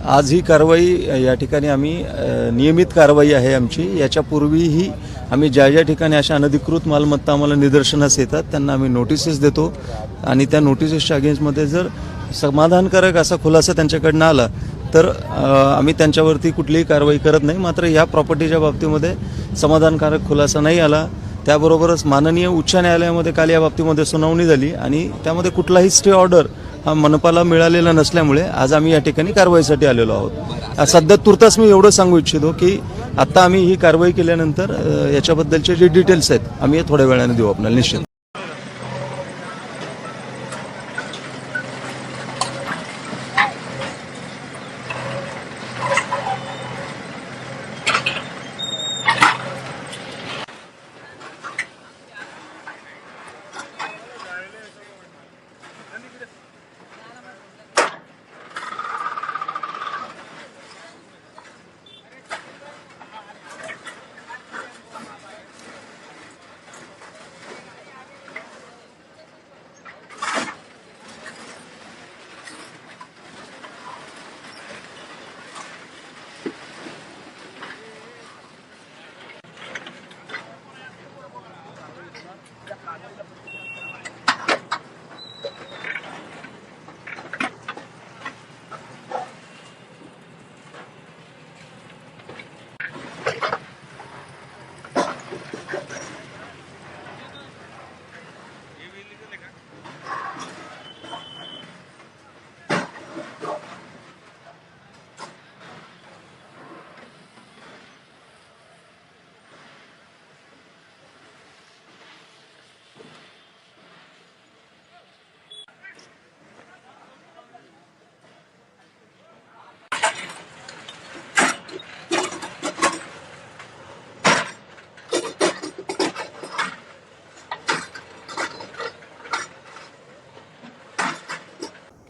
आज ही कारवाई या ठिकाणी आम्ही नियमित कारवाई आहे आमची। याच्यापूर्वीही आम्ही ज्या ज्या ठिकाणी अशा अनधिकृत मालमत्ता आम्हाला निदर्शनास येतात त्यांना आम्ही नोटिसेस देतो आणि त्या नोटिसेसच्या अगेन्स्टमध्ये जर समाधानकारक असा खुलासा त्यांच्याकडनं आला तर आम्ही त्यांच्यावरती कुठलीही कारवाई करत नाही। मात्र या प्रॉपर्टीच्या बाबतीमध्ये समाधानकारक खुलासा नाही आला, त्याबरोबरच माननीय उच्च न्यायालयामध्ये काल या बाबतीमध्ये सुनावणी झाली आणि त्यामध्ये कुठलाही स्टे ऑर्डर हा मनपाला मिळालेला नसल्यामुळे आज आम्ही या ठिकाणी कारवाईसाठी आलेलो आहोत। सध्या तुर्तास मी एवढं सांगू इच्छितो की आता आम्ही ही कारवाई केल्यानंतर याच्याबद्दलचे जे डिटेल्स आहेत आम्ही थोड्या वेळाने देऊ आपल्याला निश्चित।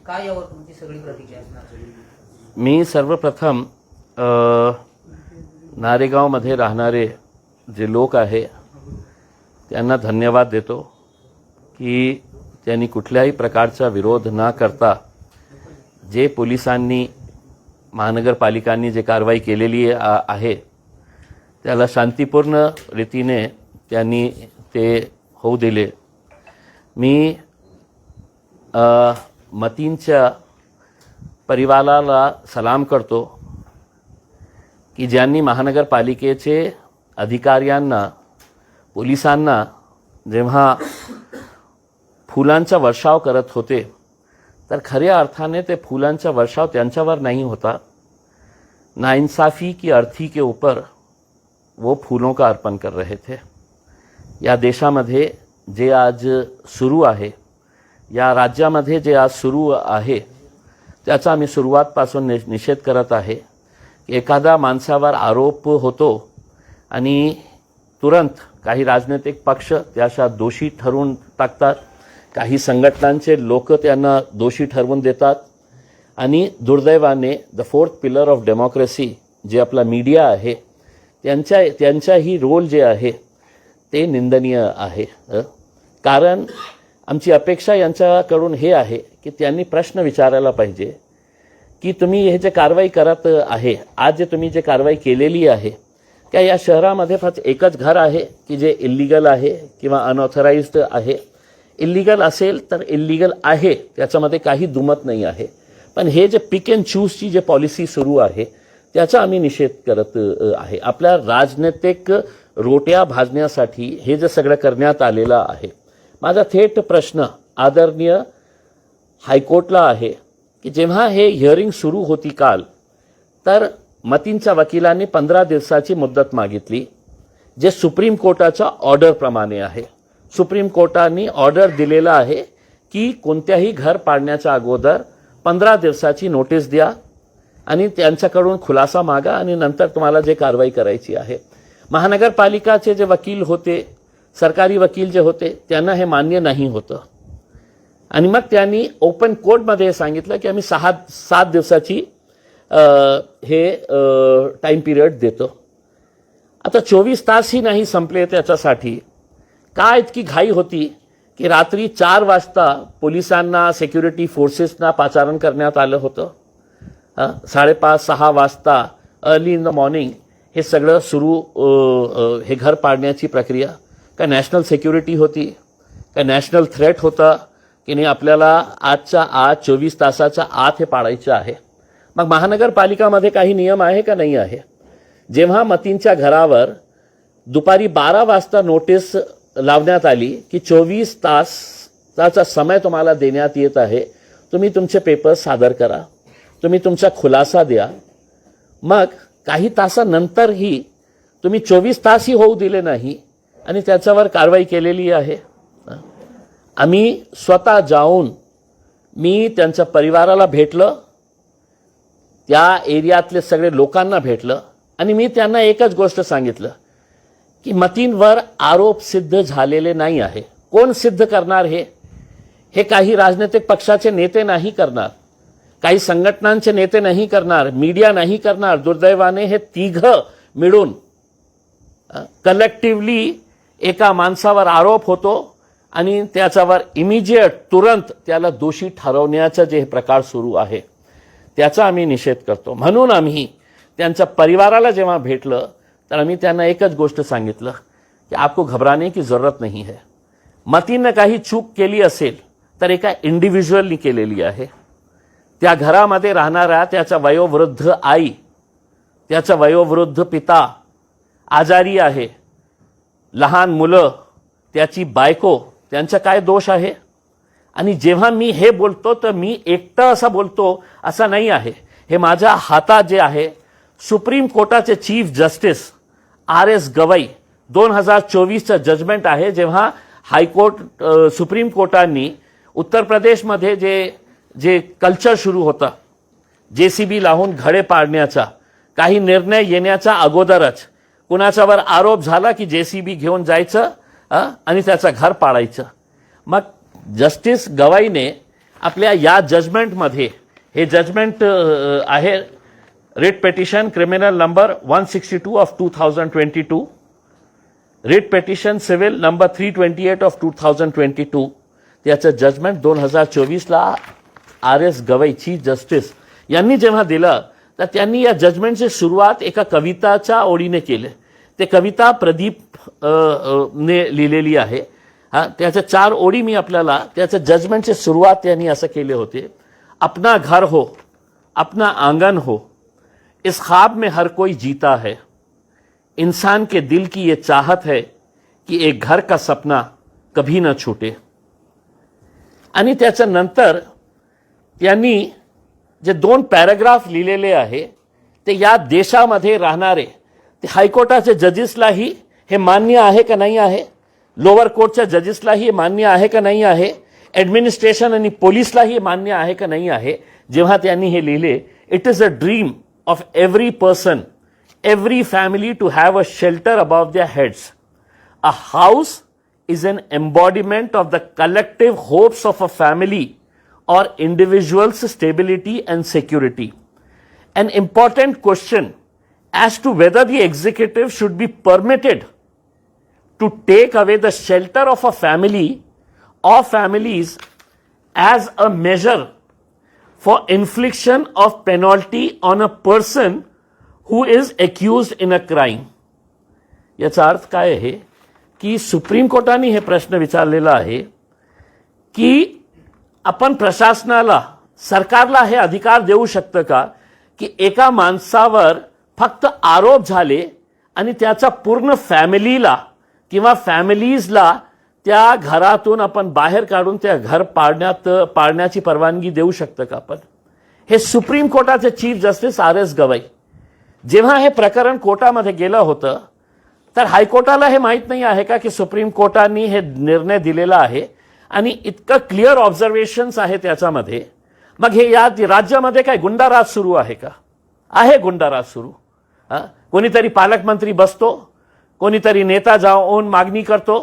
काय यावर तुमची सगळी प्रतिक्रिया असणार? मी सर्वप्रथम नारेगावमध्ये राहणारे जे लोक आहे त्यांना धन्यवाद देतो की त्यांनी कुठल्याही प्रकारचा विरोध न करता जे पोलिसांनी महानगरपालिकांनी जे कारवाई केलेली आहे त्याला शांतिपूर्ण रीतीने त्यांनी ते होऊ दिले। मी मतींच्या परिवाराला सलाम करतो की ज्यांनी महानगरपालिकेचे अधिकाऱ्यांना पोलिसांना जेव्हा फुलांचा वर्षाव करत होते तर खऱ्या अर्थाने ते फुलांचा वर्षाव त्यांच्यावर नहीं होता, नाइंसाफ़ी की अर्थी के ऊपर वो फूलों का अर्पण कर रहे थे। या देशामध्ये जे आज सुरू आहे, या राज्यामध्ये जे आज सुरू आहे त्याचा आम्ही सुरुवातपासून निषेध करत आहे। एखादा माणसावर आरोप होतो आणि तुरंत काही राजनैतिक पक्ष त्याला दोषी ठरवून टाकतात, काही संघटनांचे लोक त्यांना दोषी ठरवून देतात आणि दुर्दैवाने the fourth pillar of democracy जे आपला मीडिया आहे त्यांचाही रोल जे आहे ते निंदनीय आहे। कारण आमची अपेक्षा यांच्याकडून हे आहे की त्यांनी प्रश्न विचारायला पाहिजे की तुम्ही हे जे कारवाई करत आहे, आज जे तुम्ही जे कारवाई केलेली आहे, क्या या शहरामध्ये फक्त एकच घर आहे की जे इल्लीगल आहे किंवा अनऑथराइज्ड आहे? इल्लीगल असेल तर इल्लीगल आहे, त्याच्यामध्ये काही दुमत नाही आहे। पण हे जे पिक अँड चूजची जे पॉलिसी सुरू आहे त्याचा आम्ही निषेध करत आहे। आपल्या राजनैतिक रोट्या भाजण्यासाठी हे जे सगळं करण्यात आलेलं आहे। माझा थेट प्रश्न आदरणीय हायकोर्टला आहे की जेव्हा हे हिअरिंग सुरू होती काल, तर मतींच्या वकिलांनी 15 दिवसाची मुदत मागितली जे सुप्रीम कोर्टाच्या ऑर्डर प्रमाणे आहे। सुप्रीम कोर्टाने ऑर्डर दिलेला आहे की कोणत्याही घर पाडण्याच्या अगोदर 15 दिवसाची नोटीस द्या आणि त्यांच्याकडून खुलासा मागा आणि नंतर तुम्हाला जे कारवाई करायची आहे। महानगरपालिकाचे जे वकील होते, सरकारी वकील जे होते, त्यांना हे मान्य नाही होतं आणि मग त्यांनी ओपन कोर्टमध्ये सांगितलं की आम्ही 7 दिवसाची हे टाइम पिरियड देतो। आता 24 तासही नाही संपले त्याच्यासाठी का इतकी घाई होती की रात्री 4 वाजता पोलिसांना सिक्युरिटी फोर्सेसना पाचारण करण्यात आलं होतं. 5:30-6 वाजता अर्ली इन द मॉर्निंग हे सगळं सुरू हे घर पाडण्याची प्रक्रिया. काय नॅशनल सिक्युरिटी होती, काय नॅशनल थ्रेट होता की नाही आपल्याला आजच्या आज 24 तासाच्या आत हे पाडायचं आहे. मग महानगरपालिकामध्ये काही नियम आहे का नाही आहे. जेव्हा मतींच्या घरावर दुपारी 12 वाजता नोटीस लावण्यात आली की 24 तासाचा समय तुम्हाला देण्यात येत आहे, तुम्ही तुमचे पेपर्स सादर करा, तुम्ही तुमचा खुलासा द्या. मग काही तासानंतरही तुम्ही 24 तासही होऊ दिले नाही आणि त्याच्यावर कारवाई केलेली आहे. आम्ही स्वतः जाऊन मी त्यांच्या परिवाराला भेटलं, त्या एरियातले सगळे लोकांना भेटलं आणि मी त्यांना एकच गोष्ट सांगितलं की मतींवर आरोप सिद्ध झालेले नाही आहे. कोण सिद्ध करणार हे? हे काही राजनैतिक पक्षाचे नेते नाही करणार, काही संघटनांचे नेते नाही करणार, मीडिया नाही करणार. दुर्दैवाने हे तिघं मिळून कलेक्टिव्हली एका माणसावर आरोप होतो आणि त्याच्यावर इमिजिएट तुरंत त्याला दोषी ठरवण्याचा जे प्रकार सुरू आहे त्याचा आम्ही निषेध करतो. म्हणून आम्ही त्यांच्या परिवाराला जेव्हा भेटलं तर आम्ही त्यांना एकच गोष्ट सांगितलं की आपको घबराने की जरूरत नाही है. मतीनं काही चूक केली असेल तर एका इंडिव्हिज्युअलनी केलेली आहे. त्या घरामध्ये राहणारा त्याचा वयोवृद्ध आई, त्याचा वयोवृद्ध पिता आजारी आहे, लहान मुलं, त्याची बायको, त्यांचा काय दोष आहे. आणि जेव्हा मी हे बोलतो तर मी एकटं असं बोलतो असं नाही आहे. हे माझ्या हातात जे आहे सुप्रीम कोर्टाचे चीफ जस्टिस RS गवई 2024चं जजमेंट आहे. जेव्हा हायकोर्ट सुप्रीम कोर्टांनी उत्तर प्रदेशमध्ये जे कल्चर सुरू होता JCB लावून घडे पाडण्याचा, काही निर्णय येण्याच्या अगोदरच कुणाच्यावर आरोप झाला की JCB घेऊन जायचं आणि त्याचं घर पाडायचं. मग जस्टिस गवाईने आपल्या या जजमेंटमध्ये, हे जजमेंट आहे writ petition criminal number 162 of 2022, writ petition civil number 328 of 2022, त्याचं जजमेंट 2024ला RS गवई चीफ जस्टिस यांनी जेव्हा दिलं तर त्यांनी या जजमेंटची सुरुवात एका कविताच्या ओळीने केली. ते कविता प्रदीप ने लिहिलेली आहे. त्याच्या 4 ओळी मी आपल्याला, त्याच्या जजमेंटची सुरुवात त्यांनी असं केले होते. अपना घर हो, अपना आंगन हो, इस ख्वाब में हर कोई जीता है, इंसान के दिल की ये चाहत है कि एक घर का सपना कभी न छूटे. आणि त्याच्यानंतर त्यांनी जे 2 पॅराग्राफ लिहिलेले आहे ते या देशामध्ये राहणारे ते हायकोर्टाचे जजेसलाही हे मान्य आहे का नाही आहे, लोअर कोर्टच्या जजेसलाही मान्य आहे का नाही आहे, ॲडमिनिस्ट्रेशन आणि पोलिसलाही मान्य आहे का नाही आहे. जेव्हा त्यांनी हे लिहिले, it is a dream of every person, every family to have a shelter above their heads. A house is an embodiment of the collective hopes of a family or individual's stability and security. An important question as to whether the executive should be permitted to take away the shelter of a family or families as a measure for infliction of penalty on a person who is accused in a crime. याचा अर्थ काय आहे की supreme कोर्टाने हे प्रश्न विचारलेला आहे की आपण प्रशासनाला, सरकारला हे अधिकार देऊ शकतं का की एका माणसावर फक्त आरोप झाले आणि त्याचा पूर्ण फॅमिलीला किंवा फॅमिलीजला त्या घरातून आपण बाहेर काढून त्या घर पाडण्याची परवानगी देऊ शकतं का आपण. हे सुप्रीम कोर्टाचे चीफ जस्टिस RS गवई जेव्हा हे प्रकरण कोर्टामध्ये गेलं होतं तर हायकोर्टाला हे माहीत नाही आहे का की सुप्रीम कोर्टाने हे निर्णय दिलेला आहे आणि इतकं क्लिअर ऑब्झर्वेशन्स आहे त्याच्यामध्ये. मग हे या राज्यामध्ये काय गुंडाराज सुरू आहे का? आहे गुंडाराज सुरू. कोणीतरी पालकमंत्री बसतो, कोणीतरी नेता जाऊन मागणी करतो,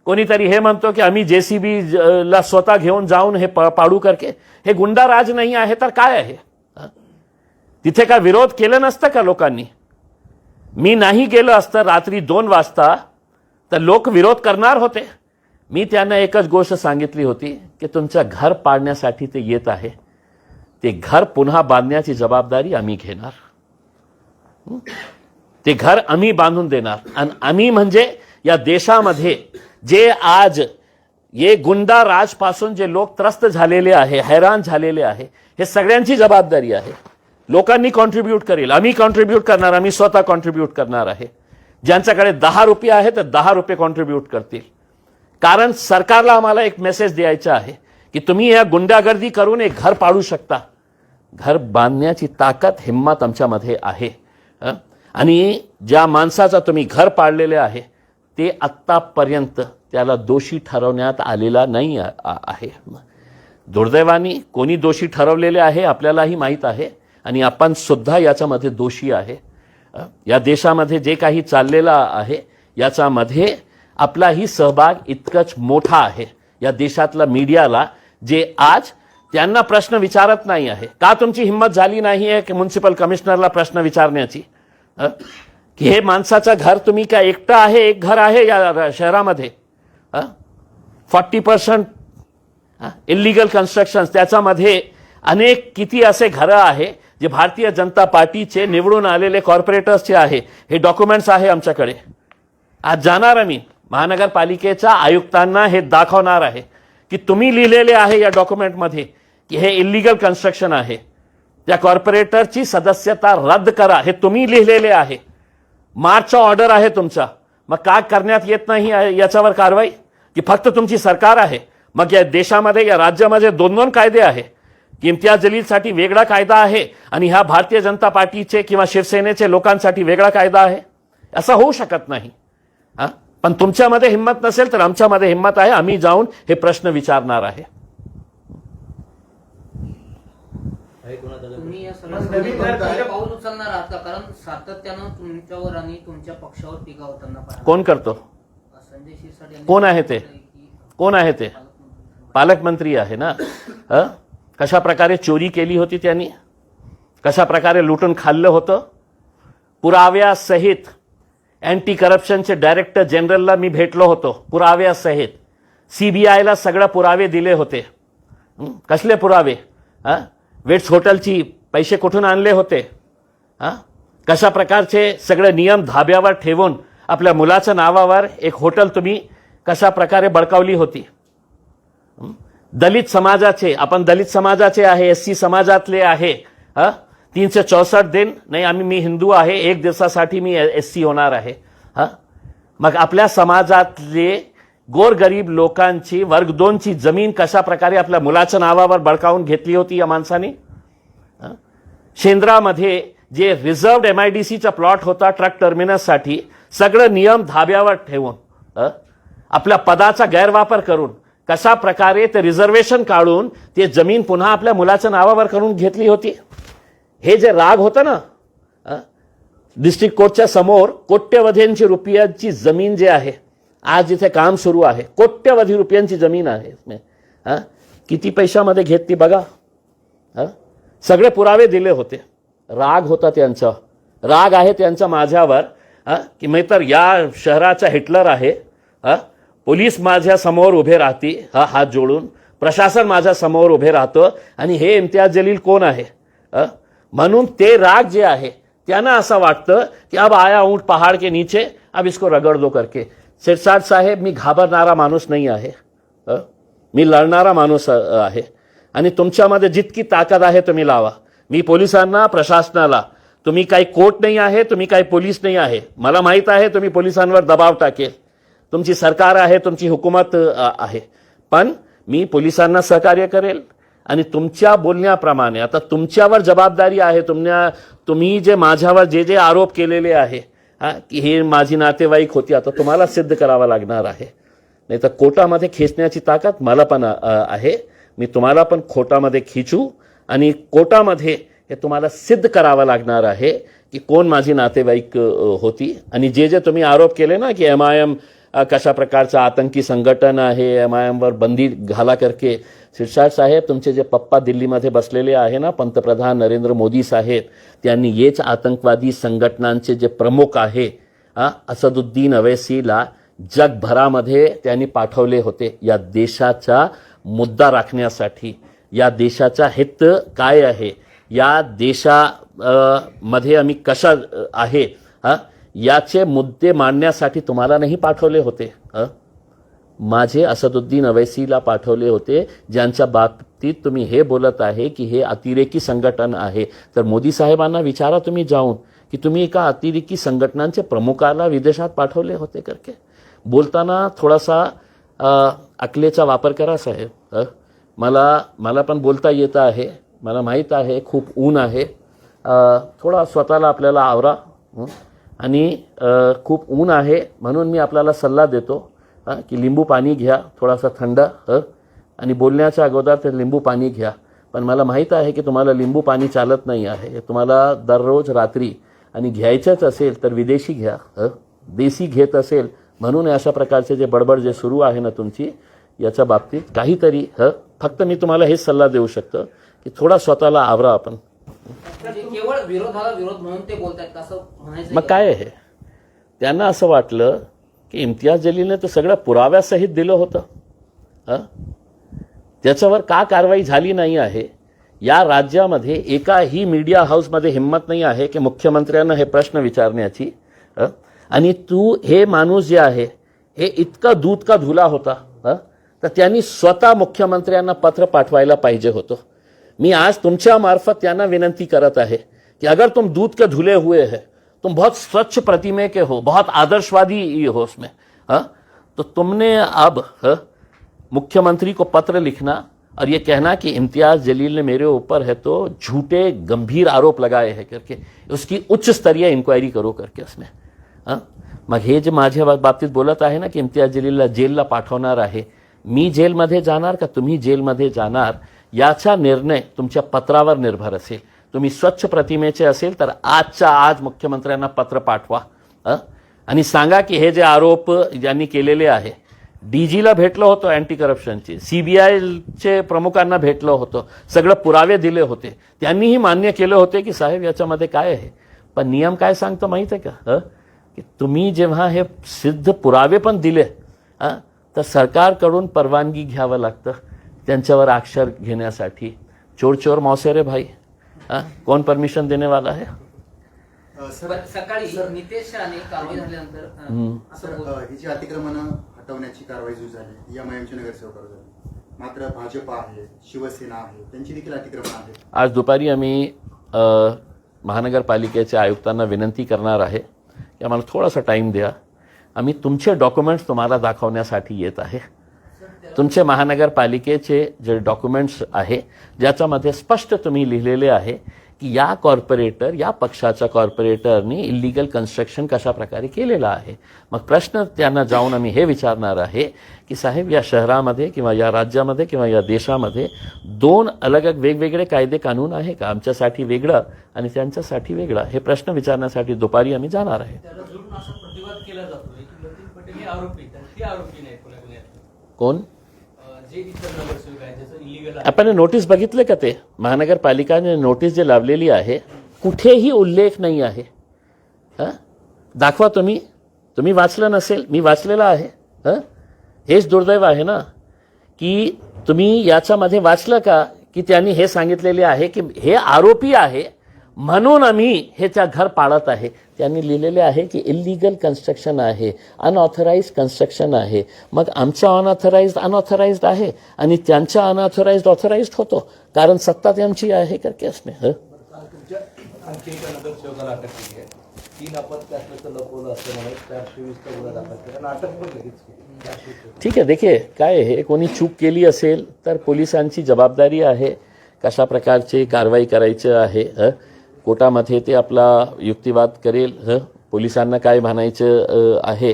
कोणीतरी हे म्हणतो की आम्ही JCB ला स्वतः घेऊन जाऊन हे पाडू करके. हे गुंडाराज नाही आहे तर काय आहे? तिथे काय विरोध केलं नसतं का लोकांनी? मी नाही गेलो असतं रात्री 2 वाजता तर लोक विरोध करणार होते. मी त्यांना एकच गोष्ट सांगितली होती की तुमचं घर पाडण्यासाठी ते येत आहे, ते घर पुन्हा बांधण्याची जबाबदारी आम्ही घेणार. ते घर आम्ही बांधून देणार. आणि आम्ही म्हणजे या देशामध्ये जे आज ये गुंडा राजपासून जे लोक त्रस्त झालेले आहे, हैराण झालेले आहे, हे सगळ्यांची जबाबदारी आहे. लोकांनी कॉन्ट्रीब्यूट करेल, आम्ही कॉन्ट्रीब्यूट करणार, आम्ही स्वतः कॉन्ट्रीब्यूट करणार आहे. ज्यांच्याकडे 10 रुपये आहे तर 10 रुपये कॉन्ट्रीब्यूट करतील. कारण सरकारला आम्हाला एक मेसेज द्यायचा आहे की तुम्ही या गुंडागर्दी करून एक घर पाडू शकता. घर बांधण्याची ताकद, हिंमत आमच्यामध्ये आहे. आणि ज्या माणसाचा तुम्ही घर पाडलेले आहे ते आत्तापर्यंत त्याला दोषी ठरवण्यात आलेला नाही आहे. दुर्दैवाने कोणी दोषी ठरवलेले आहे आपल्यालाही माहीत आहे आणि आपण सुद्धा याच्यामध्ये दोषी आहे. या देशामध्ये जे काही चाललेलं आहे याच्यामध्ये आपलाही सहभाग इतकंच मोठा आहे. या देशातल्या मीडियाला जे आज त्यांना प्रश्न विचारत नाही आहे, का तुमची हिंमत झाली नाही आहे की म्युन्सिपल कमिशनरला प्रश्न विचारण्याची, की हे माणसाचं घर तुम्ही काय एकटं आहे, एक घर आहे या शहरामध्ये, 40% इलिगल कन्स्ट्रक्शन्स, त्याच्यामध्ये अनेक किती असे घरं आहे जे भारतीय जनता पार्टीचे निवडून आलेले कॉर्पोरेटर्सचे आहे. हे डॉक्युमेंट्स आहे आमच्याकडे. आज जाणार आम्ही महानगरपालिकेच्या आयुक्तांना हे दाखवणार आहे की तुम्ही लिहिलेले आहे या डॉक्युमेंटमध्ये की हे इलिगल कन्स्ट्रक्शन आहे, त्या कॉर्पोरेटरची सदस्यता रद्द करा, हे तुम्ही लिहिलेले आहे. मार्चचा ऑर्डर आहे तुमचा, मग का करण्यात येत नाही याच्यावर कारवाई? की फक्त तुमची सरकार आहे? मग या देशामध्ये, या राज्यामध्ये 2 कायदे आहे की इम्तियाज जलीलसाठी वेगळा कायदा आहे आणि ह्या भारतीय जनता पार्टीचे किंवा शिवसेनेचे लोकांसाठी वेगळा कायदा आहे. असं होऊ शकत नाही. पण तुमच्यामध्ये हिंमत नसेल तर आमच्यामध्ये हिंमत आहे, आम्ही जाऊन हे प्रश्न विचारणार आहे. तुम्ही या सगळ्या पाऊल उचलणार आहात का? कारण सातत्यानं तुमच्यावर आणि तुमच्या पक्षावर टीका होताना पाहिलं. कोण करतो? संजय शिरसाट यांनी कोण आहे ते? कोण आहे ते? पालकमंत्री आहे ना. कशा प्रकारे चोरी केली होती त्यांनी, कशा प्रकारे लुटून खाल्लं होतं. पुराव्यासहित अँटी करप्शनचे डायरेक्टर जनरलला मी भेटलो होतो, पुराव्यासहित. CBIला सगळे पुरावे दिले होते. कसले पुरावे? वेट्स हॉटेलची पैसे कुठून आणले होते, कशा प्रकारचे सगळे नियम धाब्यावर ठेवून आपल्या मुलाच्या नावावर एक हॉटेल तुम्ही कशा प्रकारे बळकावली होती. दलित समाजाचे, आपण दलित समाजाचे आहे, SC समाजातले आहे, 364 दिन नाही, मी हिंदू आहे, 1 दिवसासाठी मी SC होणार आहे. मग आपल्या समाजातले गोरगरीब लोकांची वर्ग 2ची जमीन कशा प्रकारे आपल्या मुलाच्या नावावर बळकावून घेतली होती या माणसाने. शेंद्रामध्ये जे रिझर्व्ड MIDCचा प्लॉट होता ट्रक टर्मिनससाठी, सगळे नियम धाब्यावर ठेवून आपल्या पदाचा गैरवापर करून कशा प्रकारे ते रिझर्वेशन काढून ते जमीन पुन्हा आपल्या मुलाच्या नावावर करून घेतली होती. हे जे राग होतं ना, डिस्ट्रिक्ट कोर्टच्या समोर कोट्यवधींची रुपयांची जमीन जे आहे, आज जिथे काम सुरू आहे, कोट्यवधी रुपयांची जमीन आहे. किती पैशामध्ये घेतली बघा. सगळे पुरावे दिले होते. राग होता त्यांचा, राग आहे त्यांचा माझ्यावर की मी तर या शहराचा हिटलर आहे. पोलीस माझ्या समोर उभे राहती हात जोडून, प्रशासन माझ्या समोर उभे राहतं आणि हे इम्तियाज जलील कोण आहे. म्हणून ते राग जे आहे त्यांना असं वाटतं की अब आया ऊंट पहाड़ के नीचे, अब इसको रगड़ दो करके. शिरसाट साहेब, मी घाबरणारा माणूस नाही आहे, मी लढणारा माणूस आहे. आणि तुमच्यामध्ये जितकी ताकद आहे तुम्ही लावा. मी पोलिसांना, प्रशासनाला, तुम्ही काही कोर्ट नाही आहे, तुम्ही काही पोलीस नाही आहे. मला माहीत आहे तुम्ही पोलिसांवर दबाव टाकेल, तुमची सरकार आहे, तुमची हुकूमत आहे, पण मी पोलिसांना सहकार्य करेल. आणि तुमच्या बोलण्याप्रमाणे आता तुमच्यावर जबाबदारी आहे. तुम्ही जे माझ्यावर जे आरोप केलेले आहे की हे माझी नातेवाईक होती, आता तुम्हाला सिद्ध करावं लागणार आहे. नाही तर कोर्टामध्ये खेचण्याची ताकद मला पण आहे. मी तुम्हाला पण कोर्टामध्ये खिचू आणि कोर्टामध्ये हे तुम्हाला सिद्ध करावं लागणार आहे की कोण माझी नातेवाईक होती. आणि जे तुम्ही आरोप केले ना की MIM कशा प्रकारचं आतंकी संघटन आहे, MIM वर बंदी घाला करके. शिरसाट साहेब, तुमचे जे पप्पा दिल्लीमध्ये बसलेले आहे ना, पंतप्रधान नरेंद्र मोदी साहेब, त्यांनी हेच आतंकवादी संघटनांचे जे प्रमुख आहे असदुद्दीन अवैसीला जगभरामध्ये त्यांनी पाठवले होते या देशाचा मुद्दा राखण्यासाठी. या देशाचा हित काय आहे, या मध्ये आम्ही कशा आहे याचे मुद्दे मांडण्यासाठी तुम्हाला नाही पाठवले होते. माझे असदुद्दीन अवैसीला पाठवले होते, ज्यांच्या बाबतीत तुम्ही हे बोलत आहे की हे अतिरेकी संघटन आहे. तर मोदी साहेबांना विचारा तुम्ही जाऊन की तुम्ही एका अतिरेकी संघटनांचे प्रमुखाला विदेशात पाठवले होते करके. बोलताना थोडासा अकलेचा वापर करा साहेब. मला पण बोलता येतं आहे, मला माहीत आहे खूप ऊन आहे. थोडा स्वतःला आपल्याला आवरा. आणि खूप ऊन आहे म्हणून मी आपल्याला सल्ला देतो की लिंबू पाणी घ्या, थोडासा थंड, आणि बोलण्याच्या अगोदर ते लिंबू पाणी घ्या. पण मला माहीत आहे की तुम्हाला लिंबू पाणी चालत नाही आहे. तुम्हाला दररोज रात्री आणि घ्यायचंच असेल तर विदेशी घ्या, देशी घेत असेल म्हणून अशा प्रकारचे जे बडबड जे सुरू आहे ना तुमची, याच्या बाबतीत काहीतरी फक्त मी तुम्हाला हेच सल्ला देऊ शकतो की थोडा स्वतःला आवरा आपण. केवळ विरोधाला विरोध म्हणून ते बोलतायत असं म्हणायचं. मग काय आहे, त्यांना असं वाटलं की इम्तियाज जलीलने तर सगळं पुराव्यासहित दिलं होतं. त्याच्यावर का कारवाई झाली नाही आहे. या राज्यामध्ये एकाही मीडिया हाऊसमध्ये हिंमत नाही आहे की मुख्यमंत्र्यांना हे प्रश्न विचारण्याची. आणि हे माणूस जे आहे हे इतका दूध का धुला होता, तर त्यांनी स्वतः मुख्यमंत्र्यांना पत्र पाठवायला पाहिजे होतं. मी आज तुमच्या मार्फत त्यांना विनंती करत आहे कि अगर तुम दूध के धुले हुए हैं, तुम बहुत स्वच्छ प्रतिमे के हो, बहुत आदर्शवादी हो उसमें, तो तुमने अब मुख्यमंत्री को पत्र लिखना और ये कहना कि इम्तियाज जलील ने मेरे ऊपर है तो झूठे गंभीर आरोप लगाए हैं करके उसकी उच्च स्तरीय इंक्वायरी करो करके उसमें. मग हे जे माझ्या बाबतीत बोलत आहे ना की इम्तियाज जलीलला जेलला पाठवणार आहे, मी जेलमध्ये जाणार का तुम्ही जेलमध्ये जाणार, याचा निर्णय तुमच्या पत्रावर निर्भर असेल. तुम्ही स्वच्छ प्रतिमेचे असेल तर आजच्या आज मुख्यमंत्र्यांना पत्र पाठवा आणि सांगा की हे जे आरोप ज्यांनी केलेले आहे, DGला भेटलो होतो अँटी करप्शनचे, CBIचे प्रमुखांना भेटलो होतो, सगळं पुरावे दिले होते, त्यांनीही मान्य केले होते की साहेब याच्यामध्ये काय आहे. पण नियम काय सांगतो माहीत आहे का, की तुम्ही जेव्हा हे सिद्ध पुरावे पण दिले तर सरकारकडून परवानगी घ्यावं लागतं त्यांच्यावर अक्षर घेण्यासाठी. चोर चोर मौसेरे भाई, कौन परमिशन देने वाला है. सकाळी नितेश राणे कारवाई झाल्यानंतर असं बोलले. ही जी अतिक्रमण हटवण्याची कारवाई जी झाली या MIMच्या नगरसेवकावर झाली, मात्र भाजप आहे, शिवसेना आहे, त्यांची देखील अतिक्रमण आहे. आज दुपारी आम्ही महानगरपालिकेच्या आयुक्तांना विनंती करणार आहे की आम्हाला थोडासा टाईम द्या. आम्ही तुमचे डॉक्युमेंट्स तुम्हाला दाखवण्यासाठी येत आहे. तुमचे महानगरपालिकेचे जे डॉक्युमेंट्स आहे ज्याच्यामध्ये स्पष्ट तुम्ही लिहिलेले आहे की या कॉर्पोरेटर, या पक्षाच्या कॉर्पोरेटरनी इलिगल कन्स्ट्रक्शन कशा प्रकारे केलेलं आहे. मग प्रश्न त्यांना जाऊन आम्ही हे विचारणार आहे की साहेब या शहरामध्ये किंवा या राज्यामध्ये किंवा या देशामध्ये दोन अलग वेगवेगळे कायदे कानून आहे का, आमच्यासाठी वेगळं आणि त्यांच्यासाठी वेगळं, हे प्रश्न विचारण्यासाठी दुपारी आम्ही जाणार आहे. प्रतिवाद केला जातोय की लतीफ पटेल हे आरोपी आहेत, ते आरोपी नाहीत पुण्यात. कोण जे इतर नगरसेवक आहेत ज्याचं इलिगल आपण नोटीस बघितले का, ते महानगरपालिकाने नोटीस जे लावलेली आहे कुठेही उल्लेख नाही आहे. दाखवा तुम्ही वाचलं नसेल, मी वाचलेलं आहे. हेच दुर्दैव आहे ना की तुम्ही याच्यामध्ये वाचलं का की त्यांनी हे सांगितलेले आहे की हे आरोपी आहे म्हणून आम्ही हे त्या घर पाडत आहे. त्यांनी लिहिलेले आहे की इलिगल कन्स्ट्रक्शन आहे, अनऑथराइज्ड कन्स्ट्रक्शन आहे. मग आमचा अनऑथराइज्ड आहे आणि त्यांचा अनऑथराइज्ड ऑथराइज्ड होतो, कारण सत्ता त्यांची आहे करके असणे. आणखी एका नगरसेवकाला अटक केली आहे. 3 अपत्य असल्याचं लपवलं असं म्हणत 420 गुन्हा दाखल केला आणि अटक पण लगेच केली. ठीक आहे, देखिए काय आहे, कोणी चूक केली असेल तर पोलिसांची जबाबदारी आहे कशा प्रकारची कारवाई करायची आहे. कोर्टामध्ये ते आपला युक्तिवाद करेल, पोलिसांना काय म्हणायचं आहे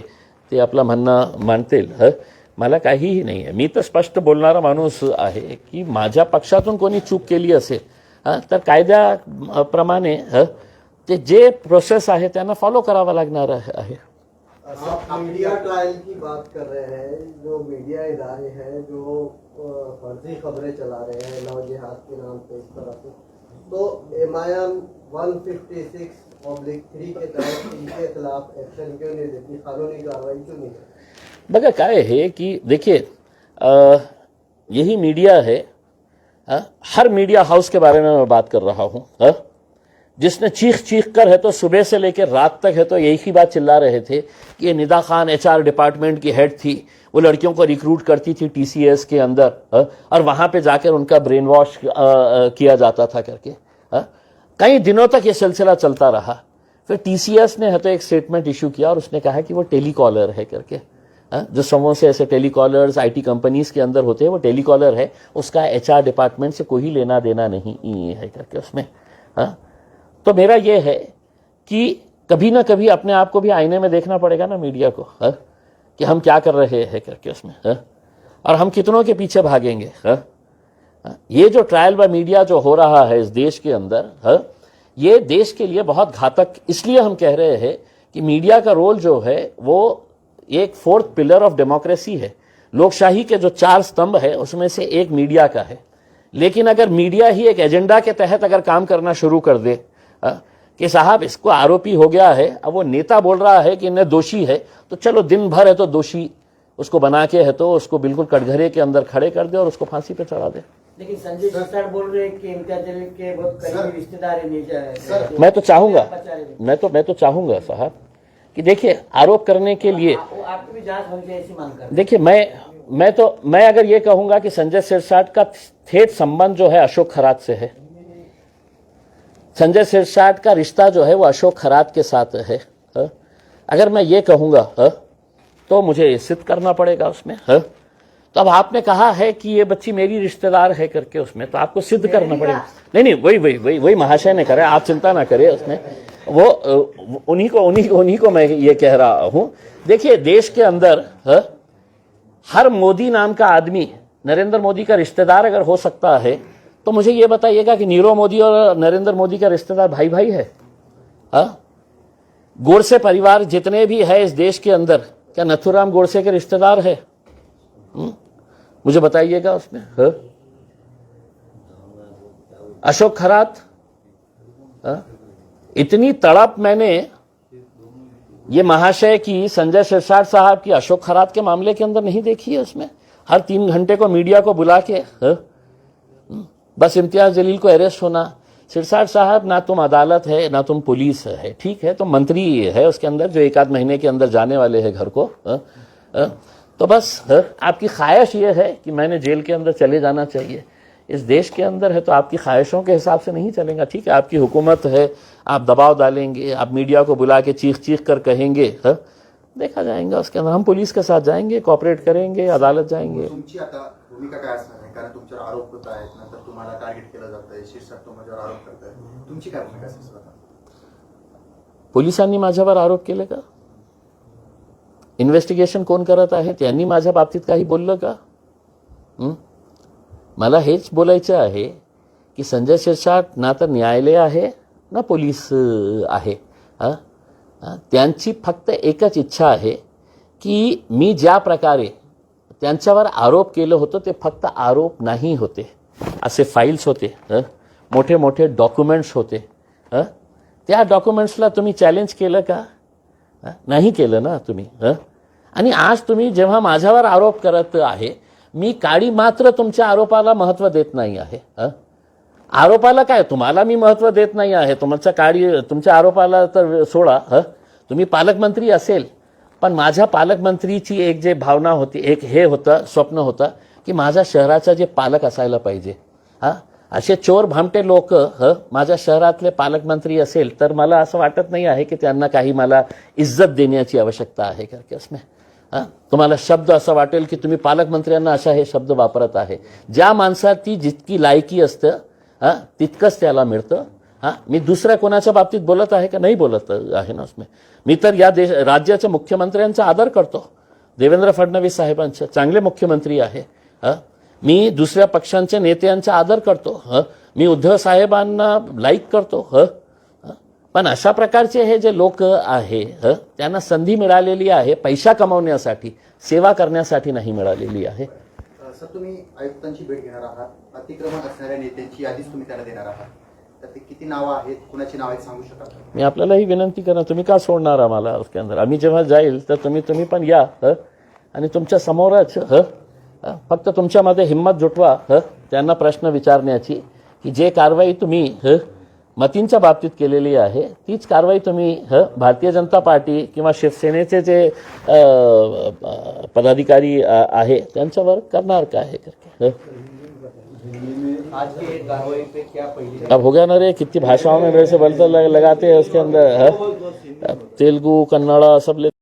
ते आपलं म्हणणं मांडतील. मला काहीही नाही आहे, मी तर स्पष्ट बोलणारा माणूस आहे की माझ्या पक्षातून कोणी चूक केली असेल तर कायद्याप्रमाणे ते जे प्रोसेस आहे त्यांना फॉलो करावा लागणार आहे. आप मीडिया ट्रायल की बात कर रहे हैं, जो मीडिया इदारे हैं जो फर्जी खबरें चला रहे हैं लव जिहाद के नाम पे इस तरह से, तो MIM 156/3 के तहत इनके खिलाफ एक्शन क्यों नहीं लेती, कानूनी कार्रवाई क्यों नहीं करती? बघा काय है कि देखिए यही मीडिया है, हर मीडिया हाउस के बारे में मैं बात कर रहा हूं, जिसने चीख कर है तो सुबह से लेकर रात तक है तो यही ही बात चिल्ला रहे थे कि ये निदा खान HR डिपार्टमेंट की हेड थी, वो लड़कियों को रिक्रूट करती थी TCS के अंदर, और वहां पे जाकर उनका ब्रेन वॉश किया जाता था करके। कई दिनों तक ये सिलसिला चलता रहा। फिर TCS ने है तो एक स्टेटमेंट इशू किया और उसने कहा कि वो टेलीकॉलर है करके, जो समूह से ऐसे टेलीकॉलर्स IT कंपनीज के अंदर होते हैं, वो टेलीकॉलर है, उसका HR डिपार्टमेंट से कोई लेना देना नहीं है करके उसमें। तो मेरा ये है कि कभी ना कभी अपने आप को भी आईने में देखना पड़ेगा ना मीडिया को, कि हम क्या कर रहे हैं करके उसमें, और हम कितनों के पीछे भागेंगे। ये जो ट्रायल बाय मीडिया जो हो रहा है इस देश के अंदर, ये देश के लिए बहुत घातक इसलिए हम कह रहे हैं कि मीडिया का रोल जो है वो एक 4th पिलर ऑफ डेमोक्रेसी है। लोकशाही के जो 4 स्तंभ है उसमें से एक मीडिया का है। लेकिन अगर मीडिया ही एक एजेंडा के तहत अगर काम करना शुरू कर दे कि साहब इसको आरोपी हो गया है, अब वो नेता बोल रहा है कि इन्हें दोषी है, तो चलो दिन भर है तो दोषी उसको बना के है तो उसको बिल्कुल कटघरे के अंदर खड़े कर दे और उसको फांसी पे चढ़ा दे। लेकिन संजय सिरसाट बोल रहे हैं कि इम्तियाज जलील के बहुत करीबी रिश्तेदार हैं। मैं तो चाहूंगा साहब कि देखिए आरोप करने के लिए आपकी भी जांच होनी चाहिए ऐसी मांग कर। देखिए मैं अगर ये कहूंगा कि संजय सिरसाट का ठेठ संबंध जो है अशोक खरात से है, संजय सिरसाट का रिश्ता जो है वो अशोक खरात के साथ है, अगर मैं ये कहूंगा तो मुझे सिद्ध करना पड़ेगा उसमें। तो अब आपने कहा है कि ये बच्ची मेरी रिश्तेदार है करके उसमें, तो आपको सिद्ध करना पड़ेगा। नहीं वही महाशय ने करा, आप चिंता ना करें उसमें, वो उन्हीं को मैं ये कह रहा हूं। देखिए देश के अंदर हर मोदी नाम का आदमी नरेंद्र मोदी का रिश्तेदार अगर हो सकता है, तो मुझे ये बताइएगा कि नीरव मोदी और नरेंद्र मोदी का रिश्तेदार भाई है? गोडसे परिवार जितने भी है इस देश के अंदर, क्या नथुराम गोडसे के रिश्तेदार है? मुझे बताइएगा उसमें। अशोक खरात, इतनी तड़प मैंने ये महाशय की, संजय सिरसाट साहब की अशोक खरात के मामले के अंदर नहीं देखी है। उसमें हर 3 घंटे को मीडिया को बुला के बस इम्तियाज जलील को अरेस्ट होना। सिरसाट साहब, ना तुम अदालत है ना तुम पुलिस है, ठीक है, तो मंत्री है उसके अंदर जो 1 आध महीने के अंदर जाने वाले हैं घर को। तो बस आपकी ख्वाहिश ये है कि मैंने जेल के अंदर चले जाना चाहिए। इस देश के अंदर है तो आपकी ख्वाहिशों के हिसाब से नहीं चलेगा। ठीक है, आपकी हुकूमत है, आप दबाव डालेंगे, आप मीडिया को बुला के चीख कर कहेंगे, देखा जाएगा उसके अंदर। हम पुलिस के साथ जाएंगे, कॉपरेट करेंगे, अदालत जाएंगे। तुमची आता भूमिका काय असणार आहे? कारण तुमच्यावर आरोप होत आहेत, नंतर तुम्हाला टार्गेट केलं जात आहे, शीर्षक तुमच्यावर आरोप करताय, तुमची काय भूमिका असेल? पोलिसांनी माझ्यावर आरोप केले का? इन्व्हेस्टिगेशन कोण करत आहे? त्यांनी माझ्या बाबतीत काही बोललं का? मला हेच बोलायचं आहे की संजय सिरसाट ना तर न्यायालय आहे ना पोलीस आहे। त्यांची फक्त एकच इच्छा आहे की मी ज्या प्रकारे त्यांच्यावर आरोप केलं होतं ते फक्त आरोप नाही होते, असे फाईल्स होते, मोठे मोठे डॉक्युमेंट्स होते, त्या डॉक्युमेंट्सला तुम्ही चॅलेंज केलं का? नाही केलं ना तुम्ही। आणि आज तुम्ही जेव्हा माझ्यावर आरोप करत आहे, मी काडी मात्र तुमच्या आरोपाला महत्त्व देत नाही आहे। आरोपाला काय, तुम्हाला मी महत्त्व देत नाही आहे, तुमच्या आरोपाला तर सोडा। तुम्ही पालकमंत्री असेल, पण माझ्या पालकमंत्रीची एक जे भावना होती, एक हे होतं, स्वप्न होतं की माझ्या शहराचा जे पालक असायला पाहिजे। असे चोर भामटे लोक माझ्या शहरातले पालकमंत्री असेल तर मला असं वाटत नाही आहे की त्यांना काही मला इज्जत देण्याची आवश्यकता आहे करके उसमें। तुम्हाला शब्द असं वाटेल की तुम्ही पालकमंत्र्यांना अशा हे शब्द वापरत आहे। ज्या माणसाची जितकी लायकी असतं तितकंच त्याला मिळतं। मी दुसऱ्या कोणाच्या बाबतीत बोलत आहे का? नाही बोलत आहे ना उसमें। मी तर या राज्याच्या मुख्यमंत्र्यांचा आदर करतो, देवेंद्र फडणवीस साहेबांचा, चांगले मुख्यमंत्री आहे। मी दुसऱ्या पक्षांच्या नेत्यांचा आदर करतो, मी उद्धव साहेबांना लाईक करतो। पण अशा प्रकारचे हे जे लोक आहे त्यांना संधी मिळालेली आहे पैसा कमवण्यासाठी, सेवा करण्यासाठी नाही मिळालेली आहे. सर, तुम्ही आयुक्तांची भेट घेणार आहात. अतिक्रमण असणाऱ्या नेत्यांची यादीच तुम्ही त्यांना देणार आहात. तर ते किती नावं आहेत, कुणाची नावं आहेत सांगू शकाल? मी आपल्याला ही विनंती करणार, तुम्ही का सोडणार आम्हाला उसके अंदर? आम्ही जेव्हा जाईल तर तुम्ही पण या आणि तुमच्या समोरच फक्त तुमच्यामध्ये हिंमत जुटवा त्यांना प्रश्न विचारण्याची, की जे कारवाई तुम्ही मतींच्या बाबतीत केलेली आहे तीच कारवाई तुम्ही भारतीय जनता पार्टी किंवा शिवसेनेचे जे पदाधिकारी आहे त्यांच्यावर करणार का आहे करके? आज की कार्रवाई पे क्या पहली अब हो गया ना रे, कितनी भाषाओं में मेरे से बलता लगाते हैं उसके अंदर तेलुगु, कन्नड़ा सब ले